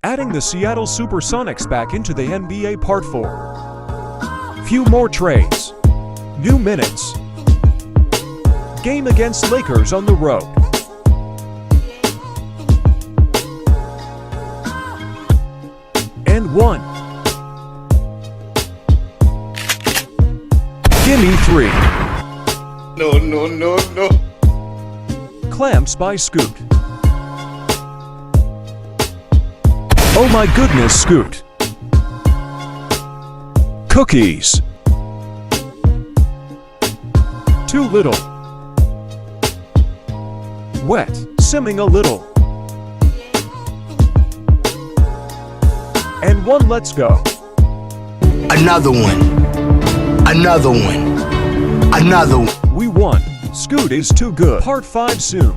Adding the Seattle SuperSonics back into the NBA Part 4. Few more trades. New minutes. Game against Lakers on the road. And 1. Gimme 3. No. Clamps by Scoot. Oh my goodness, Scoot. Cookies. Too little. Wet, simming a little. And 1, let's go. Another one. Another one. Another one. We won. Scoot is too good. Part 5 soon.